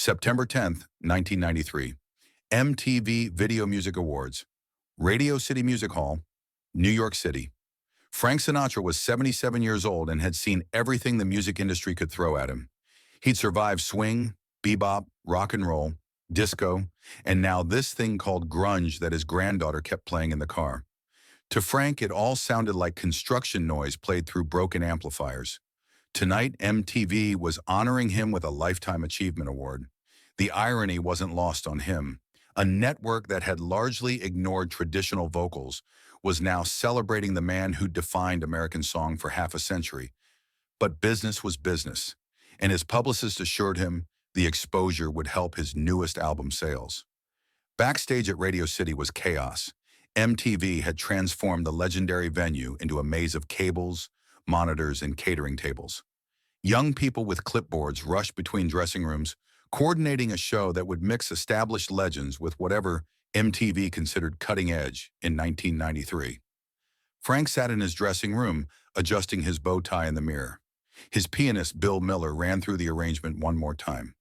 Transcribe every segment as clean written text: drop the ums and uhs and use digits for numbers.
September 10th, 1993. MTV Video Music Awards. Radio City Music Hall, New York City. Frank Sinatra was 77 years old and had seen everything the music industry could throw at him. He'd survived swing, bebop, rock and roll, disco, and now this thing called grunge that his granddaughter kept playing in the car. To Frank, it all sounded like construction noise played through broken amplifiers. Tonight, MTV was honoring him with a Lifetime Achievement Award. The irony wasn't lost on him. A network that had largely ignored traditional vocals was now celebrating the man who defined American song for half a century. But business was business, and his publicist assured him the exposure would help his newest album sales. Backstage at Radio City was chaos. MTV had transformed the legendary venue into a maze of cables, monitors, and catering tables. Young people with clipboards rushed between dressing rooms, coordinating a show that would mix established legends with whatever MTV considered cutting edge in 1993. Frank sat in his dressing room, adjusting his bow tie in the mirror. His pianist, Bill Miller, ran through the arrangement one more time.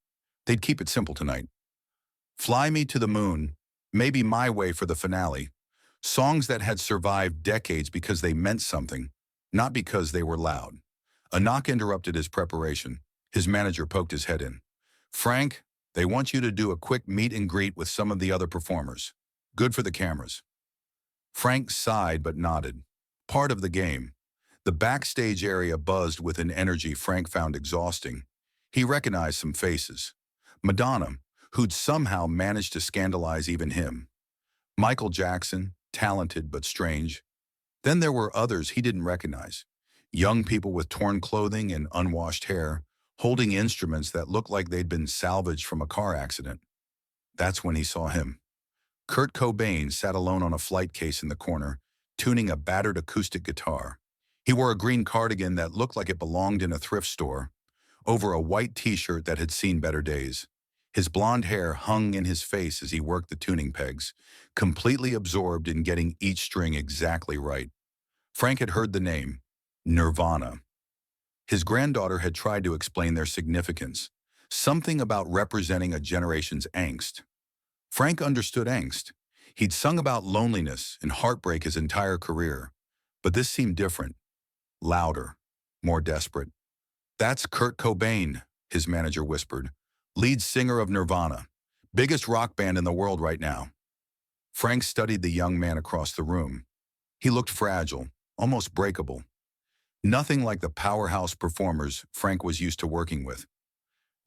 They'd keep it simple tonight. Fly Me to the Moon, Maybe My Way for the finale. Songs that had survived decades because they meant something, not because they were loud. A knock interrupted his preparation. His manager poked his head in. "Frank, they want you to do a quick meet and greet with some of the other performers. Good for the cameras." Frank sighed but nodded. Part of the game. The backstage area buzzed with an energy Frank found exhausting. He recognized some faces. Madonna, who'd somehow managed to scandalize even him. Michael Jackson, talented but strange. Then there were others he didn't recognize. Young people with torn clothing and unwashed hair, holding instruments that looked like they'd been salvaged from a car accident. That's when he saw him. Kurt Cobain sat alone on a flight case in the corner, tuning a battered acoustic guitar. He wore a green cardigan that looked like it belonged in a thrift store, over a white t-shirt that had seen better days. His blonde hair hung in his face as he worked the tuning pegs, completely absorbed in getting each string exactly right. Frank had heard the name, Nirvana. His granddaughter had tried to explain their significance, something about representing a generation's angst. Frank understood angst. He'd sung about loneliness and heartbreak his entire career, but this seemed different, louder, more desperate. "That's Kurt Cobain," his manager whispered, "lead singer of Nirvana, biggest rock band in the world right now." Frank studied the young man across the room. He looked fragile, almost breakable. Nothing like the powerhouse performers Frank was used to working with.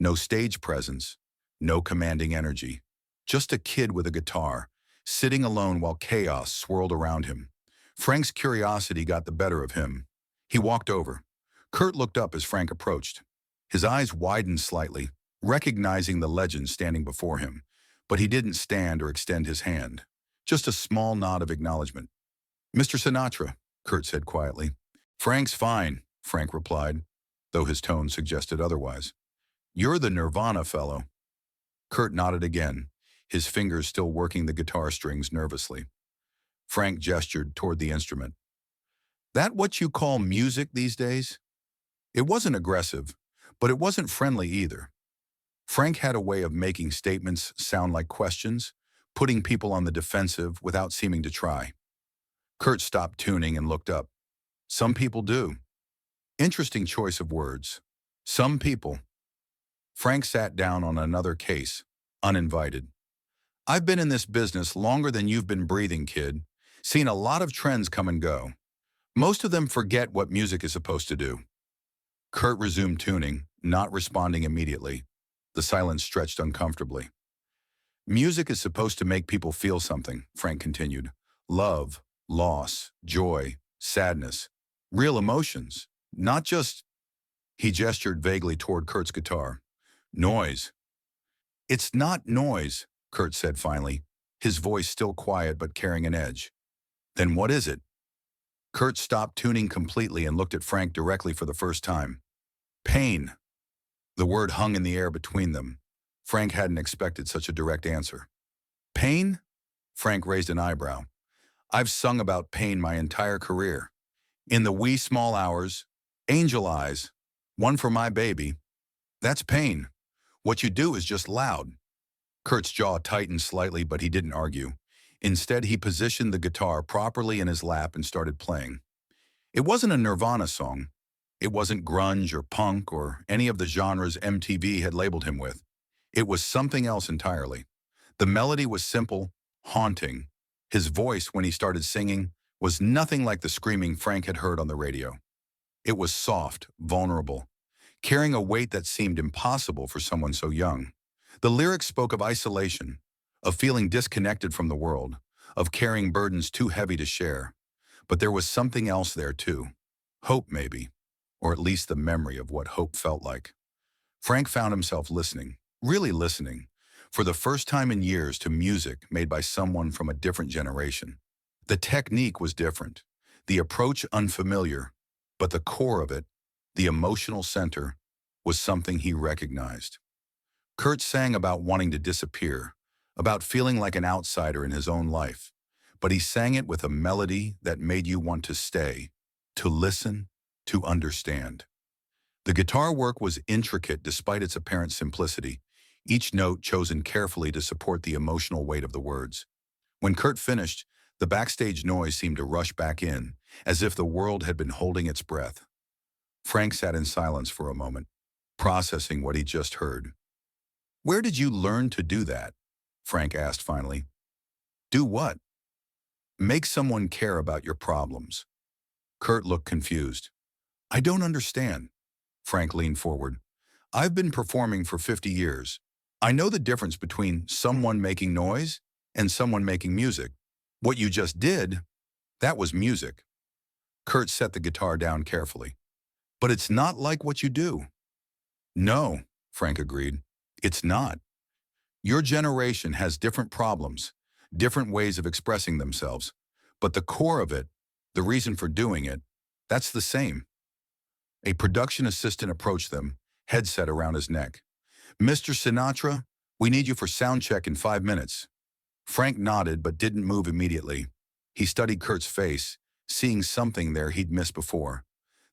No stage presence, no commanding energy. Just a kid with a guitar, sitting alone while chaos swirled around him. Frank's curiosity got the better of him. He walked over. Kurt looked up as Frank approached. His eyes widened slightly, recognizing the legend standing before him, but he didn't stand or extend his hand. Just a small nod of acknowledgement. "Mr. Sinatra," Kurt said quietly. "Frank's fine," Frank replied, though his tone suggested otherwise. "You're the Nirvana fellow." Kurt nodded again, his fingers still working the guitar strings nervously. Frank gestured toward the instrument. "That what you call music these days?" It wasn't aggressive, but it wasn't friendly either. Frank had a way of making statements sound like questions, putting people on the defensive without seeming to try. Kurt stopped tuning and looked up. "Some people do." Interesting choice of words. Some people. Frank sat down on another case, uninvited. "I've been in this business longer than you've been breathing, kid. Seen a lot of trends come and go. Most of them forget what music is supposed to do." Kurt resumed tuning, not responding immediately. The silence stretched uncomfortably. "Music is supposed to make people feel something," Frank continued. "Love, loss, joy, sadness. Real emotions. Not just—" He gestured vaguely toward Kurt's guitar. "Noise." "It's not noise," Kurt said finally, his voice still quiet but carrying an edge. "Then what is it?" Kurt stopped tuning completely and looked at Frank directly for the first time. "Pain." The word hung in the air between them. Frank hadn't expected such a direct answer. "Pain?" Frank raised an eyebrow. "I've sung about pain my entire career. In the Wee Small Hours, Angel Eyes, One for My Baby. That's pain. What you do is just loud. Kurt's jaw tightened slightly, but he didn't argue. Instead, he positioned the guitar properly in his lap and started playing. It wasn't a Nirvana song. It wasn't grunge or punk or any of the genres MTV had labeled him with. It was something else entirely. The melody was simple, haunting. His voice, when he started singing, was nothing like the screaming Frank had heard on the radio. It was soft, vulnerable, carrying a weight that seemed impossible for someone so young. The lyrics spoke of isolation, of feeling disconnected from the world, of carrying burdens too heavy to share. But there was something else there too. Hope, maybe, or at least the memory of what hope felt like. Frank found himself listening, really listening, for the first time in years to music made by someone from a different generation. The technique was different, the approach unfamiliar, but the core of it, the emotional center, was something he recognized. Kurt sang about wanting to disappear, about feeling like an outsider in his own life, but he sang it with a melody that made you want to stay, to listen, to understand. The guitar work was intricate despite its apparent simplicity, each note chosen carefully to support the emotional weight of the words. When Kurt finished, the backstage noise seemed to rush back in, as if the world had been holding its breath. Frank sat in silence for a moment, processing what he just heard. "Where did you learn to do that?" Frank asked finally. "Do what?" "Make someone care about your problems." Kurt looked confused. "I don't understand." Frank leaned forward. "I've been performing for 50 years. I know the difference between someone making noise and someone making music. What you just did, that was music." Kurt set the guitar down carefully. "But it's not like what you do." "No," Frank agreed. "It's not. Your generation has different problems, different ways of expressing themselves. But the core of it, the reason for doing it, that's the same." A production assistant approached them, headset around his neck. "Mr. Sinatra, we need you for sound check in 5 minutes." Frank nodded but didn't move immediately. He studied Kurt's face, seeing something there he'd missed before.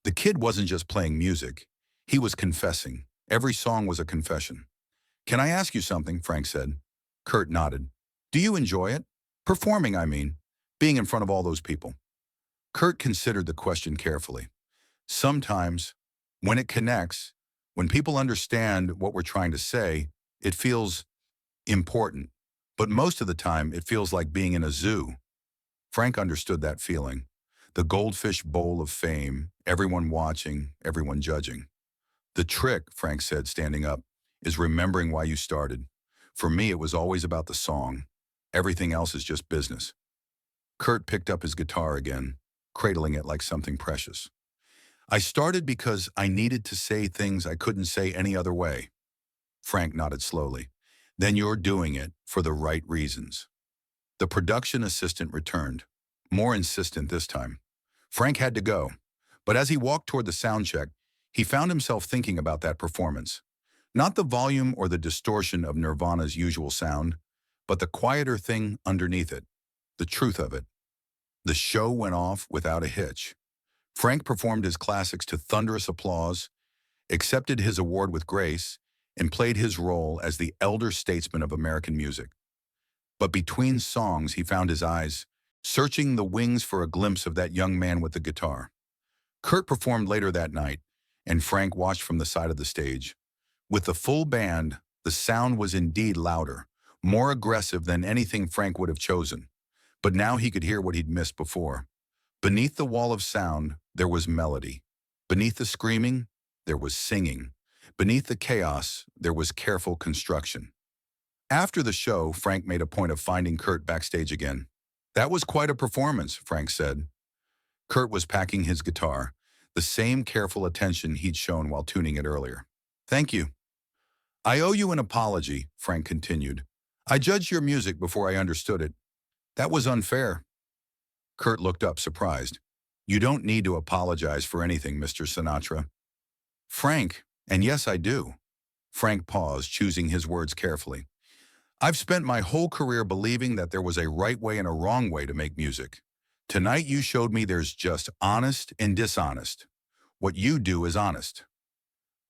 The kid wasn't just playing music. He was confessing. Every song was a confession. "Can I ask you something?" Frank said. Kurt nodded. "Do you enjoy it? Performing, I mean. Being in front of all those people." Kurt considered the question carefully. "Sometimes, when it connects, when people understand what we're trying to say, it feels important. But most of the time, it feels like being in a zoo." Frank understood that feeling. The goldfish bowl of fame, everyone watching, everyone judging. "The trick," Frank said, standing up, "is remembering why you started. For me, it was always about the song. Everything else is just business." Kurt picked up his guitar again, cradling it like something precious. "I started because I needed to say things I couldn't say any other way." Frank nodded slowly. "Then you're doing it for the right reasons." The production assistant returned, more insistent this time. Frank had to go, but as he walked toward the sound check, he found himself thinking about that performance. Not the volume or the distortion of Nirvana's usual sound, but the quieter thing underneath it, the truth of it. The show went off without a hitch. Frank performed his classics to thunderous applause, accepted his award with grace, and played his role as the elder statesman of American music. But between songs, he found his eyes searching the wings for a glimpse of that young man with the guitar. Kurt performed later that night, and Frank watched from the side of the stage. With the full band, the sound was indeed louder, more aggressive than anything Frank would have chosen. But now he could hear what he'd missed before. Beneath the wall of sound, there was melody. Beneath the screaming, there was singing. Beneath the chaos, there was careful construction. After the show, Frank made a point of finding Kurt backstage again. "That was quite a performance," Frank said. Kurt was packing his guitar, the same careful attention he'd shown while tuning it earlier. "Thank you." "I owe you an apology," Frank continued. "I judged your music before I understood it. That was unfair." Kurt looked up, surprised. "You don't need to apologize for anything, Mr. Sinatra." "Frank, and yes, I do." Frank paused, choosing his words carefully. "I've spent my whole career believing that there was a right way and a wrong way to make music. Tonight you showed me there's just honest and dishonest. What you do is honest."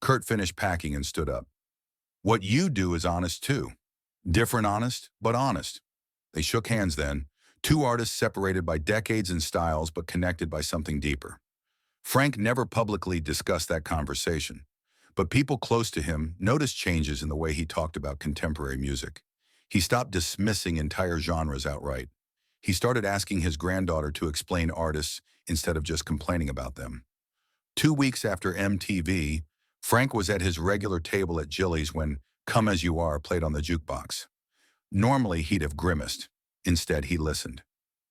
Kurt finished packing and stood up. What you do is honest too. Different honest, but honest. They shook hands then, two artists separated by decades and styles but connected by something deeper. Frank never publicly discussed that conversation, but people close to him noticed changes in the way he talked about contemporary music. He stopped dismissing entire genres outright. He started asking his granddaughter to explain artists instead of just complaining about them. 2 weeks after MTV, Frank was at his regular table at Jilly's when Come As You Are played on the jukebox. Normally, he'd have grimaced. Instead, he listened.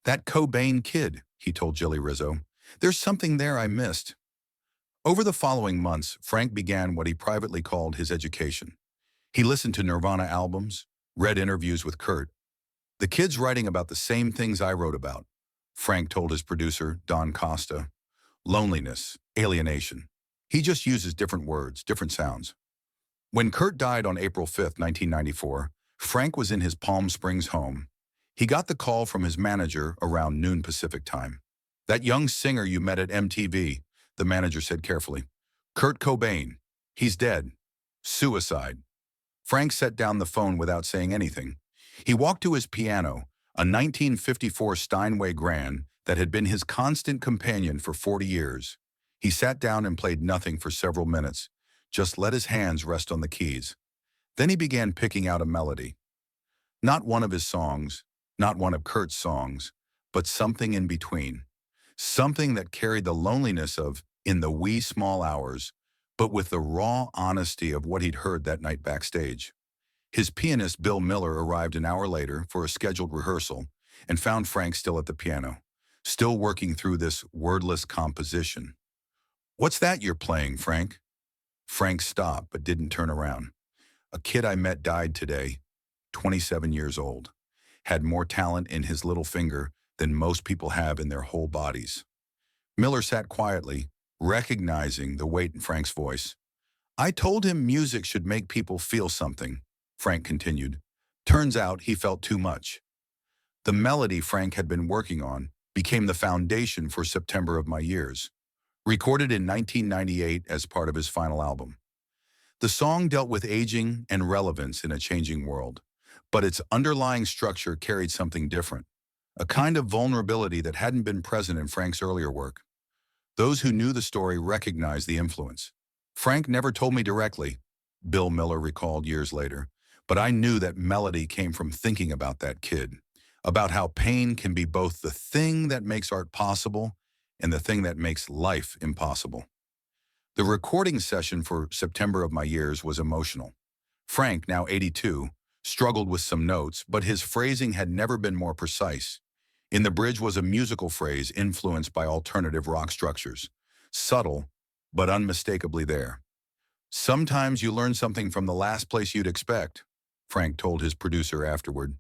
"That Cobain kid," he told Jilly Rizzo. "There's something there I missed." Over the following months, Frank began what he privately called his education. He listened to Nirvana albums, read interviews with Kurt. "The kid's writing about the same things I wrote about," Frank told his producer, Don Costa. "Loneliness, alienation. He just uses different words, different sounds." When Kurt died on April 5, 1994, Frank was in his Palm Springs home. He got the call from his manager around noon Pacific time. "That young singer you met at MTV," the manager said carefully. "Kurt Cobain. He's dead. Suicide." Frank set down the phone without saying anything. He walked to his piano, a 1954 Steinway Grand that had been his constant companion for 40 years. He sat down and played nothing for several minutes, just let his hands rest on the keys. Then he began picking out a melody. Not one of his songs, not one of Kurt's songs, but something in between. Something that carried the loneliness of In the Wee Small Hours, but with the raw honesty of what he'd heard that night backstage. His pianist, Bill Miller, arrived an hour later for a scheduled rehearsal and found Frank still at the piano, still working through this wordless composition. "What's that you're playing, Frank?" Frank stopped but didn't turn around. "A kid I met died today, 27 years old. Had more talent in his little finger than most people have in their whole bodies." Miller sat quietly, recognizing the weight in Frank's voice. "I told him music should make people feel something," Frank continued. "Turns out he felt too much." The melody Frank had been working on became the foundation for September of My Years, recorded in 1998 as part of his final album. The song dealt with aging and relevance in a changing world, but its underlying structure carried something different, a kind of vulnerability that hadn't been present in Frank's earlier work. Those who knew the story recognized the influence. "Frank never told me directly," Bill Miller recalled years later, "but I knew that melody came from thinking about that kid, about how pain can be both the thing that makes art possible and the thing that makes life impossible." The recording session for September of My Years was emotional. Frank, now 82, struggled with some notes, but his phrasing had never been more precise. In the bridge was a musical phrase influenced by alternative rock structures, subtle, but unmistakably there. "Sometimes you learn something from the last place you'd expect," Frank told his producer afterward.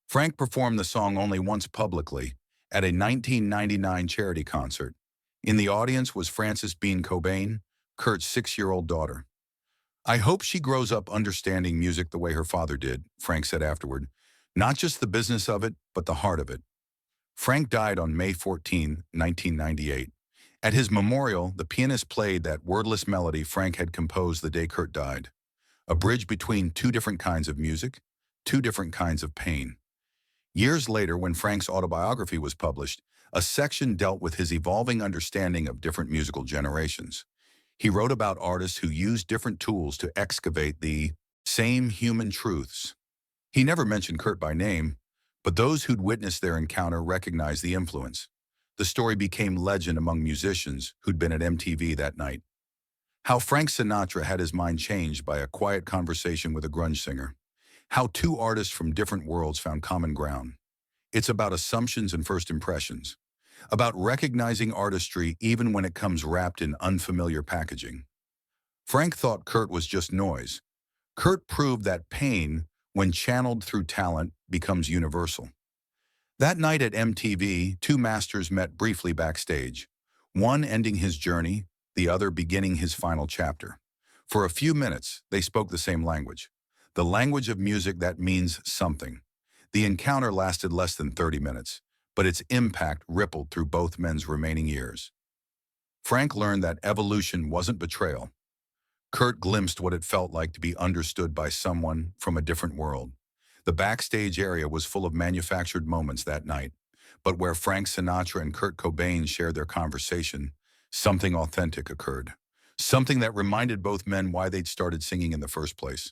Frank performed the song only once publicly, at a 1999 charity concert. In the audience was Frances Bean Cobain, Kurt's 6-year-old daughter. "I hope she grows up understanding music the way her father did," Frank said afterward. "Not just the business of it, but the heart of it." Frank died on May 14, 1998. At his memorial, the pianist played that wordless melody Frank had composed the day Kurt died, a bridge between two different kinds of music, two different kinds of pain. Years later, when Frank's autobiography was published, a section dealt with his evolving understanding of different musical generations. He wrote about artists who used different tools to excavate the same human truths. He never mentioned Kurt by name, but those who'd witnessed their encounter recognized the influence. The story became legend among musicians who'd been at MTV that night. How Frank Sinatra had his mind changed by a quiet conversation with a grunge singer. How two artists from different worlds found common ground. It's about assumptions and first impressions. About recognizing artistry even when it comes wrapped in unfamiliar packaging. Frank thought Kurt was just noise. Kurt proved that pain, when channeled through talent, becomes universal. That night at MTV, two masters met briefly backstage, one ending his journey, the other beginning his final chapter. For a few minutes, they spoke the same language, the language of music that means something. The encounter lasted less than 30 minutes, but its impact rippled through both men's remaining years. Frank learned that evolution wasn't betrayal. Kurt glimpsed what it felt like to be understood by someone from a different world. The backstage area was full of manufactured moments that night, but where Frank Sinatra and Kurt Cobain shared their conversation, something authentic occurred. Something that reminded both men why they'd started singing in the first place.